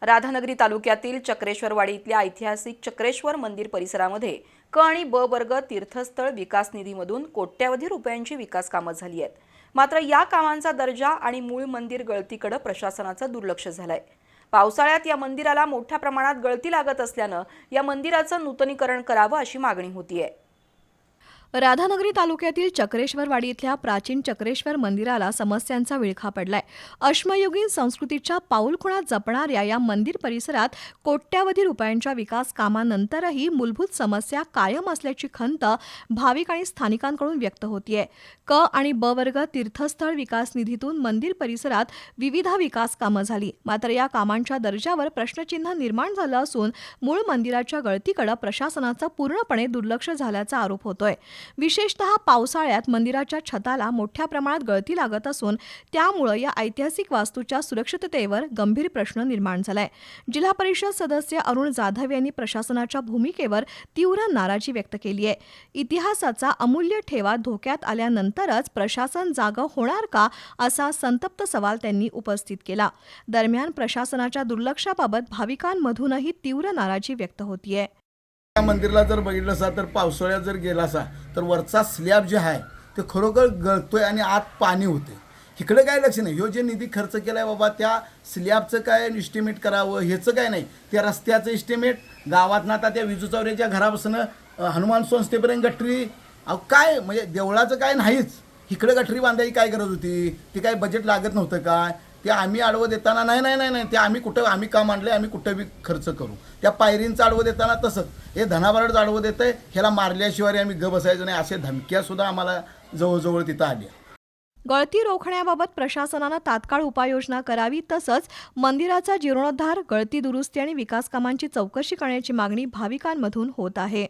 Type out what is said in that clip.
राधानगरी तालुक्यातील चक्रेश्वरवाडी इथल्या ऐतिहासिक चक्रेश्वर मंदिर परिसरामध्ये क आणि ब वर्ग तीर्थस्थळ विकास निधीमधून कोट्यवधी रुपयांची विकास कामं झाली आहेत। मात्र या कामांचा दर्जा आणि मूळ मंदिर गळतीकडे प्रशासनाचं दुर्लक्ष झालंय। पावसाळ्यात या मंदिराला मोठ्या प्रमाणात गळती लागत असल्यानं या मंदिराचं नूतनीकरण करावं अशी मागणी होतीये। राधानगरी तालुक्यातील चक्रेश्वरवाडी इथल्या प्राचीन चक्रेश्वर मंदिराला समस्यांचा विळखा पडलाय। अश्मयुगीन संस्कृतीच्या पाऊलखुणा जपणाऱ्या या मंदिर परिसरात कोट्यवधी रुपयांच्या विकास कामानंतरही मूलभूत समस्या कायम असल्याची खंत भाविक आणि स्थानिकांकडून व्यक्त होतीये। क आणि ब वर्ग तीर्थस्थळ विकास निधीतून मंदिर परिसरात विविध विकास कामं झाली, मात्र या कामांच्या दर्जावर प्रश्नचिन्ह निर्माण झालं असून मूळ मंदिराच्या गळतीकडे प्रशासनाचं पूर्णपणे दुर्लक्ष झाल्याचा आरोप होतोय। विशेषतः पावसाळ्यात मंदिराच्या छताला मोठ्या प्रमाणात गळती लागत असून त्यामुळे या ऐतिहासिक वास्तूच्या सुरक्षिततेवर गंभीर प्रश्न निर्माण झालाय। जिल्हा परिषद सदस्य अरुण जाधव यांनी प्रशासनाच्या भूमिकेवर तीव्र नाराजी व्यक्त केली आहे। इतिहासाचा अमूल्य ठेवा धोक्यात आल्यानंतरच प्रशासन जागं होणार का असा संतप्त सवाल त्यांनी उपस्थित केला। दरम्यान प्रशासनाच्या दुर्लक्षाबाबत भाविकांमधूनही तीव्र नाराजी व्यक्त होतीये। या मंदिराला जर बघितलं असा तर पावसाळ्यात जर गेला असा तर वरचा स्लॅब जे आहे ते खरोखर गळतोय आणि आत पाणी होते। इकडे काय लक्ष नाही। ह्यो जे निधी खर्च केलाय बाबा त्या स्लॅबचं काय एस्टिमेट करावं ह्याचं काय नाही। त्या रस्त्याचं एस्टिमेट गावात ना आता त्या विजू चौऱ्याच्या घरापासून हनुमान संस्थेपर्यंत गटरी काय म्हणजे देवळाचं काय नाहीच। इकडे गटरी बांधायची काय गरज होती? ते काय बजेट लागत नव्हतं काय? ते आम्ही आडवं देताना नाही ते आम्ही काम आणले आम्ही कुठं बी खर्च करू। त्या पायरींचं आडवं देताना तसंच हे धनाभरच आडवं देतंय, ह्याला मारल्याशिवाय आम्ही ग बसायचं नाही असे धमक्यासुद्धा आम्हाला जवळजवळ तिथं आल्या। गळती रोखण्याबाबत प्रशासनानं तात्काळ उपाययोजना करावी, तसंच मंदिराचा जीर्णोद्धार, गळती दुरुस्ती आणि विकास कामांची चौकशी करण्याची मागणी भाविकांमधून होत आहे।